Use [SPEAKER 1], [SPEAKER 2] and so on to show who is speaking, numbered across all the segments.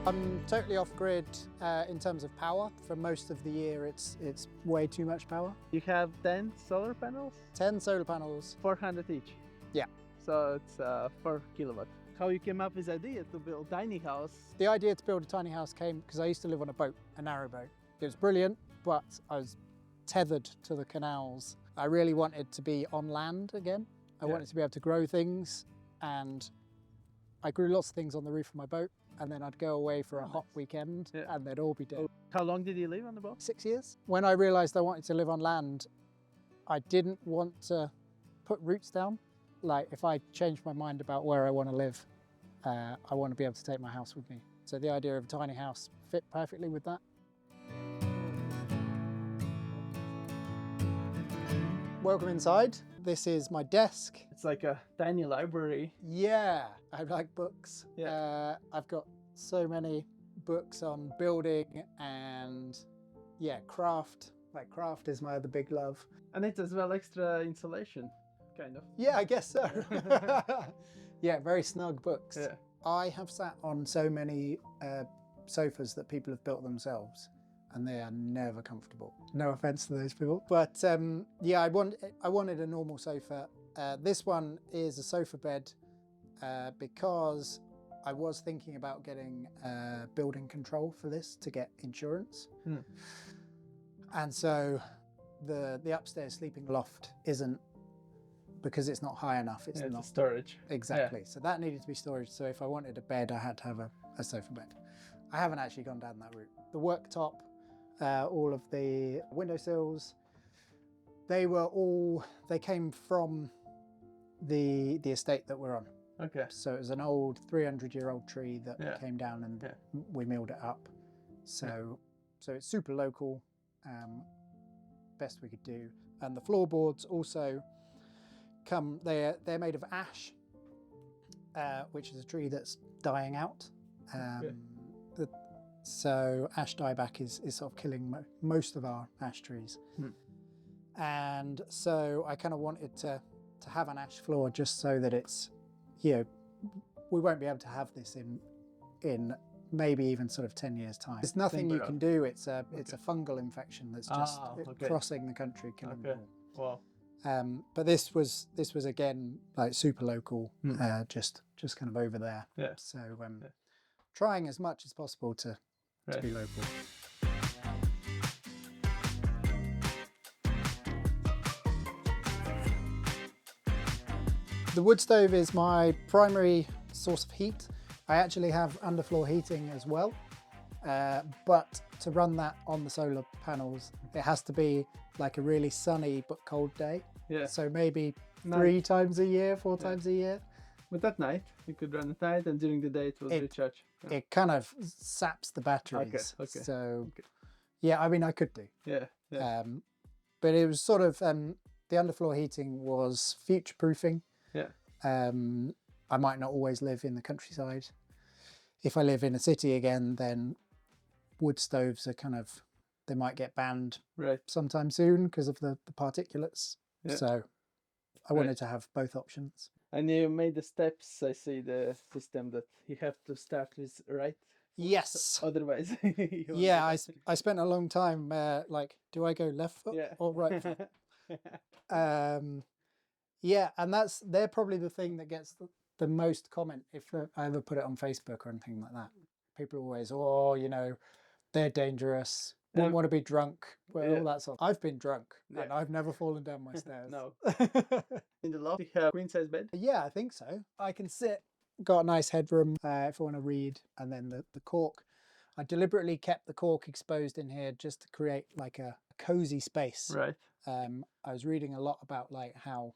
[SPEAKER 1] I'm totally off grid in terms of power. For most of the year, it's way too much power.
[SPEAKER 2] You have 10 solar panels?
[SPEAKER 1] 10 solar panels.
[SPEAKER 2] 400 each?
[SPEAKER 1] Yeah.
[SPEAKER 2] So it's 4 kilowatt. How you came up with the idea to build a tiny house?
[SPEAKER 1] The idea to build a tiny house came because I used to live on a boat, a narrowboat. It was brilliant, but I was tethered to the canals. I really wanted to be on land again. I wanted to be able to grow things, and I grew lots of things on the roof of my boat, and then I'd go away for a hot weekend and they'd all be dead.
[SPEAKER 2] How long did you live on the boat?
[SPEAKER 1] 6 years. When I realised I wanted to live on land, I didn't want to put roots down. Like, if I change my mind about where I want to live, I want to be able to take my house with me. So the idea of a tiny house fit perfectly with that. Welcome inside. This is my desk.
[SPEAKER 2] It's like a tiny library.
[SPEAKER 1] Yeah, I like books.
[SPEAKER 2] Yeah.
[SPEAKER 1] I've got so many books on building and craft. Like, craft is my other big love.
[SPEAKER 2] And it's as well extra insulation, kind of.
[SPEAKER 1] Yeah, I guess so. Yeah, very snug books.
[SPEAKER 2] Yeah.
[SPEAKER 1] I have sat on so many sofas that people have built themselves, and they are never comfortable. No offense to those people. But yeah, I wanted a normal sofa. This one is a sofa bed because I was thinking about getting building control for this to get insurance. And so the upstairs sleeping loft isn't, because it's not high enough, it's not
[SPEAKER 2] storage.
[SPEAKER 1] Exactly. So that needed to be storage. So if I wanted a bed, I had to have a sofa bed. I haven't actually gone down that route. The worktop, all of the windowsills, they came from the estate that we're on.
[SPEAKER 2] Okay.
[SPEAKER 1] So it was an old 300-year-old tree that came down, and we milled it up. So it's super local, best we could do. And the floorboards also they're made of ash, which is a tree that's dying out. So ash dieback is sort of killing most of our ash trees. And so I kind of wanted to have an ash floor, just so that it's, we won't be able to have this in maybe even sort of 10 years time. There's nothing you can do. It's a fungal infection that's just crossing the country, killing them all.
[SPEAKER 2] Wow.
[SPEAKER 1] But this was again like super local, just kind of over there.
[SPEAKER 2] Yeah.
[SPEAKER 1] So trying as much as possible to be local. The wood stove is my primary source of heat. I actually have underfloor heating as well, but to run that on the solar panels, it has to be like a really sunny but cold day.
[SPEAKER 2] Yeah.
[SPEAKER 1] So maybe 3 times a year, 4 times a year.
[SPEAKER 2] But at night, you could run at night, and during the day it will recharge.
[SPEAKER 1] It kind of saps the batteries.
[SPEAKER 2] Okay.
[SPEAKER 1] So, yeah, I mean, I could do.
[SPEAKER 2] Yeah.
[SPEAKER 1] But it was sort of, the underfloor heating was future-proofing.
[SPEAKER 2] Yeah.
[SPEAKER 1] I might not always live in the countryside. If I live in a city again, then wood stoves are they might get banned sometime soon because of the particulates. Yeah. So I wanted to have both options.
[SPEAKER 2] And you made the steps. I see the system that you have to start with right.
[SPEAKER 1] Yes.
[SPEAKER 2] Otherwise,
[SPEAKER 1] yeah. I spent a long time like, do I go left foot or right foot? Yeah, and they're probably the thing that gets the most comment if I ever put it on Facebook or anything like that. People always, they're dangerous. Wouldn't want to be drunk. Well, all that sort. I've been drunk and I've never fallen down my stairs.
[SPEAKER 2] No. In the loft, you have a queen size bed?
[SPEAKER 1] Yeah, I think so. I can sit. Got a nice headroom if I want to read. And then the cork. I deliberately kept the cork exposed in here just to create like a cozy space.
[SPEAKER 2] Right.
[SPEAKER 1] I was reading a lot about like how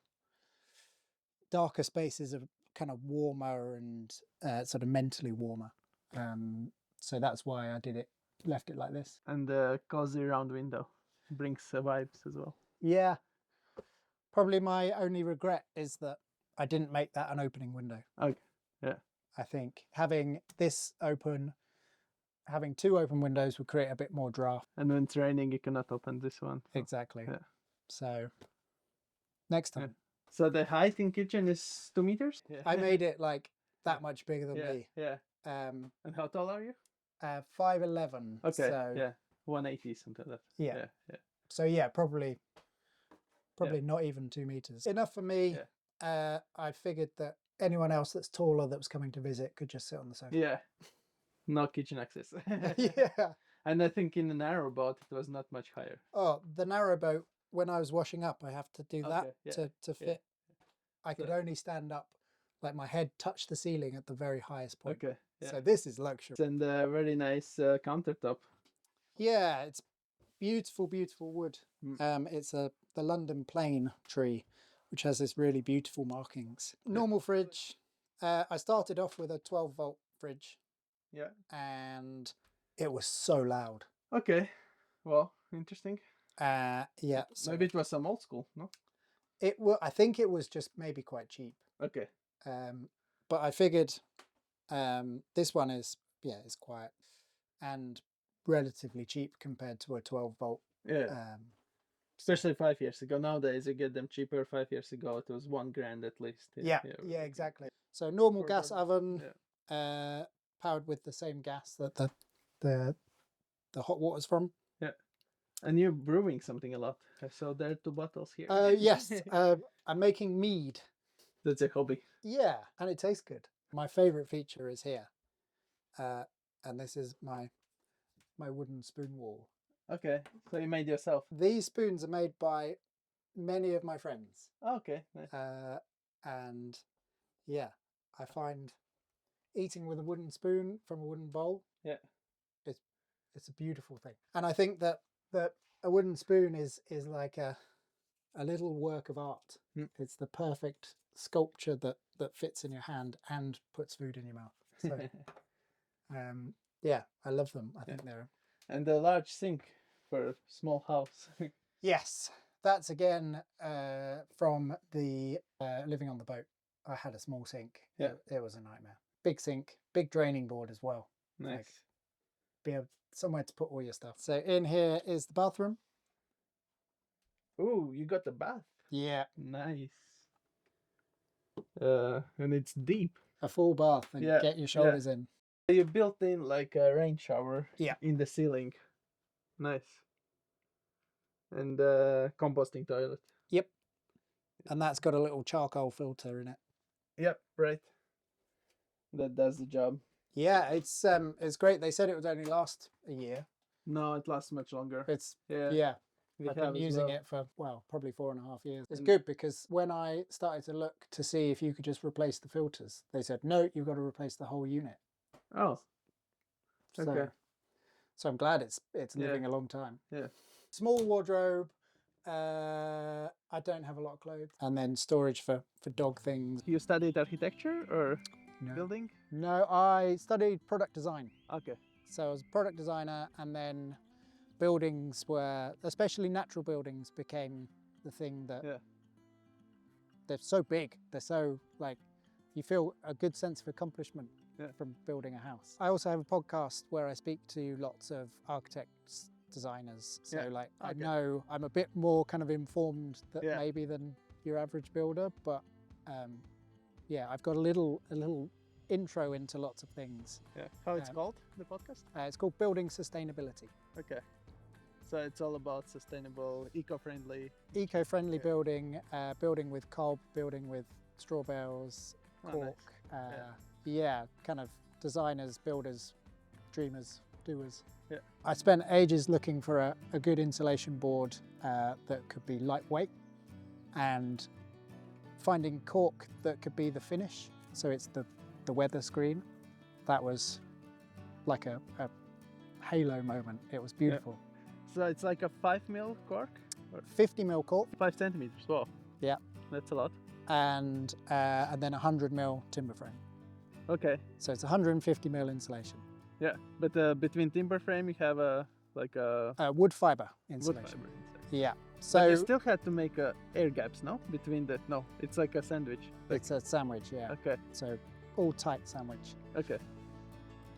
[SPEAKER 1] darker spaces are kind of warmer and sort of mentally warmer. So that's why I left it like this.
[SPEAKER 2] And the cozy round window brings vibes as well.
[SPEAKER 1] Yeah. Probably my only regret is that I didn't make that an opening window.
[SPEAKER 2] Okay. Yeah.
[SPEAKER 1] I think having this open, having 2 open windows would create a bit more draft.
[SPEAKER 2] And when it's raining, you cannot open this one. So.
[SPEAKER 1] Exactly.
[SPEAKER 2] Yeah.
[SPEAKER 1] So next time.
[SPEAKER 2] Yeah. So the height in kitchen is 2 meters?
[SPEAKER 1] Yeah. I made it like that much bigger than me.
[SPEAKER 2] Yeah. And how tall are you?
[SPEAKER 1] 5'11".
[SPEAKER 2] Okay,
[SPEAKER 1] So,
[SPEAKER 2] yeah, 180 something like that.
[SPEAKER 1] Yeah.
[SPEAKER 2] Yeah, yeah.
[SPEAKER 1] So yeah, probably not even 2 meters. Enough for me.
[SPEAKER 2] Yeah.
[SPEAKER 1] I figured that anyone else that's taller that was coming to visit could just sit on the sofa.
[SPEAKER 2] Yeah. No kitchen access.
[SPEAKER 1] Yeah.
[SPEAKER 2] And I think in the narrowboat it was not much higher.
[SPEAKER 1] Oh, the narrowboat, when I was washing up, I have to do that
[SPEAKER 2] Okay, yeah,
[SPEAKER 1] to fit. I could
[SPEAKER 2] So-
[SPEAKER 1] only stand up, like my head touched the ceiling at the very highest point.
[SPEAKER 2] Okay, yeah.
[SPEAKER 1] So this is luxury.
[SPEAKER 2] And a very nice countertop.
[SPEAKER 1] Yeah, it's beautiful, beautiful wood.
[SPEAKER 2] Mm.
[SPEAKER 1] It's the London plane tree, which has this really beautiful markings. Normal fridge. I started off with a 12-volt fridge.
[SPEAKER 2] Yeah.
[SPEAKER 1] And it was so loud.
[SPEAKER 2] Okay. Well, interesting.
[SPEAKER 1] Yeah. So
[SPEAKER 2] Maybe it was some old school, no?
[SPEAKER 1] I think it was just maybe quite cheap.
[SPEAKER 2] Okay.
[SPEAKER 1] But I figured this one is quiet and relatively cheap compared to a 12-volt.
[SPEAKER 2] Yeah. Especially 5 years ago. Nowadays you get them cheaper. 5 years ago it was $1,000 at least.
[SPEAKER 1] Yeah, exactly. So normal gas oven,
[SPEAKER 2] Yeah.
[SPEAKER 1] powered with the same gas that the hot water's from.
[SPEAKER 2] Yeah. And you're brewing something a lot. I saw there are 2 bottles here.
[SPEAKER 1] Yes, I'm making mead.
[SPEAKER 2] That's a hobby.
[SPEAKER 1] Yeah, and it tastes good. My favorite feature is here, and this is my wooden spoon wall.
[SPEAKER 2] Okay, so you made yourself.
[SPEAKER 1] These spoons are made by many of my friends.
[SPEAKER 2] Okay, nice.
[SPEAKER 1] And yeah, I find eating with a wooden spoon from a wooden bowl, it's a beautiful thing. And I think that a wooden spoon is like a little work of art. It's the perfect sculpture that fits in your hand and puts food in your mouth. So yeah, I love them. I think they're...
[SPEAKER 2] And the large sink for a small house.
[SPEAKER 1] Yes, that's again from the living on the boat. I had a small sink.
[SPEAKER 2] Yeah.
[SPEAKER 1] It was a nightmare. Big sink, big draining board as well.
[SPEAKER 2] Nice.
[SPEAKER 1] Like, be somewhere to put all your stuff. So in here is the bathroom.
[SPEAKER 2] Ooh, you got the bath.
[SPEAKER 1] Yeah.
[SPEAKER 2] Nice. And it's deep.
[SPEAKER 1] A full bath and get your shoulders in.
[SPEAKER 2] You built in like a rain shower
[SPEAKER 1] Yeah.
[SPEAKER 2] in the ceiling. Nice. And composting toilet.
[SPEAKER 1] Yep. And that's got a little charcoal filter in it.
[SPEAKER 2] Yep, right. That does the job.
[SPEAKER 1] Yeah, it's great. They said it would only last a year.
[SPEAKER 2] No, it lasts much longer.
[SPEAKER 1] It's
[SPEAKER 2] yeah.
[SPEAKER 1] I've been using it for, well, probably 4.5 years. It's good because when I started to look to see if you could just replace the filters, they said, no, you've got to replace the whole unit.
[SPEAKER 2] Oh, okay.
[SPEAKER 1] So I'm glad it's living a long time.
[SPEAKER 2] Yeah.
[SPEAKER 1] Small wardrobe. I don't have a lot of clothes. And then storage for dog things.
[SPEAKER 2] You studied architecture or
[SPEAKER 1] No.
[SPEAKER 2] building?
[SPEAKER 1] No, I studied product design.
[SPEAKER 2] Okay.
[SPEAKER 1] So I was a product designer, and then buildings were, especially natural buildings, became the thing that they're so big. They're so, like, you feel a good sense of accomplishment from building a house. I also have a podcast where I speak to lots of architects, designers. So I know I'm a bit more kind of informed maybe than your average builder, but I've got a little intro into lots of things.
[SPEAKER 2] Yeah. How it's called, the podcast?
[SPEAKER 1] It's called Building Sustainability.
[SPEAKER 2] Okay. So it's all about sustainable, eco-friendly
[SPEAKER 1] building, building with cob, building with straw bales, cork.
[SPEAKER 2] Nice.
[SPEAKER 1] Kind of designers, builders, dreamers, doers.
[SPEAKER 2] Yeah.
[SPEAKER 1] I spent ages looking for a good insulation board that could be lightweight, and finding cork that could be the finish. So it's the weather screen. That was like a halo moment. It was beautiful.
[SPEAKER 2] Yeah. So it's like a 5mm cork? Or
[SPEAKER 1] 50mm cork.
[SPEAKER 2] 5 centimeters, wow.
[SPEAKER 1] Yeah.
[SPEAKER 2] That's a lot.
[SPEAKER 1] And then 100mm timber frame.
[SPEAKER 2] Okay.
[SPEAKER 1] So it's 150mm insulation.
[SPEAKER 2] Yeah, but between timber frame you have
[SPEAKER 1] wood fiber insulation.
[SPEAKER 2] Wood fiber.
[SPEAKER 1] Yeah. So
[SPEAKER 2] but you still had to make air gaps, no? Between the it's like a sandwich.
[SPEAKER 1] It's a sandwich, yeah.
[SPEAKER 2] Okay.
[SPEAKER 1] So all tight sandwich.
[SPEAKER 2] Okay.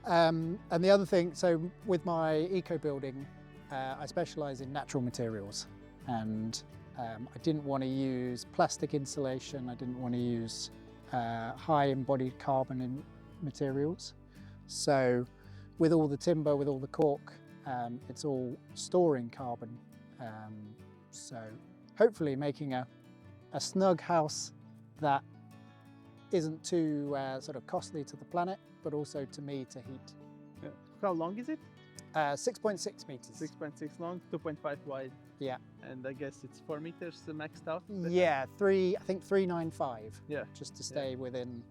[SPEAKER 1] And the other thing, so with my eco building, I specialise in natural materials, and I didn't want to use plastic insulation. I didn't want to use high embodied carbon in materials. So with all the timber, with all the cork, it's all storing carbon. So hopefully making a snug house that isn't too sort of costly to the planet, but also to me to heat.
[SPEAKER 2] Yeah. How long is it?
[SPEAKER 1] 6.6 meters.
[SPEAKER 2] 6.6 long, 2.5 wide.
[SPEAKER 1] Yeah.
[SPEAKER 2] And I guess it's 4 meters maxed out.
[SPEAKER 1] Yeah, I think 395.
[SPEAKER 2] Yeah.
[SPEAKER 1] Just to stay within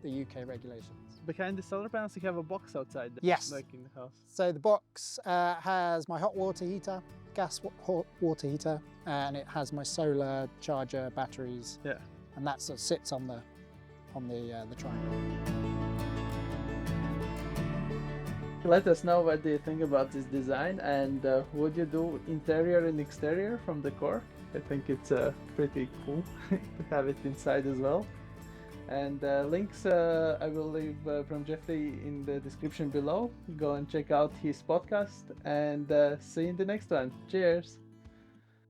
[SPEAKER 1] the UK regulations.
[SPEAKER 2] Behind the solar panels, you have a box outside.
[SPEAKER 1] Yes.
[SPEAKER 2] Like in the house.
[SPEAKER 1] So the box has my hot water heater, gas hot water heater, and it has my solar charger, batteries.
[SPEAKER 2] Yeah.
[SPEAKER 1] And that sort of sits on the triangle.
[SPEAKER 2] Let us know what do you think about this design, and would you do interior and exterior from the cork? I think it's pretty cool to have it inside as well. And links I will leave from Jeffrey in the description below. Go and check out his podcast, and see you in the next one. Cheers!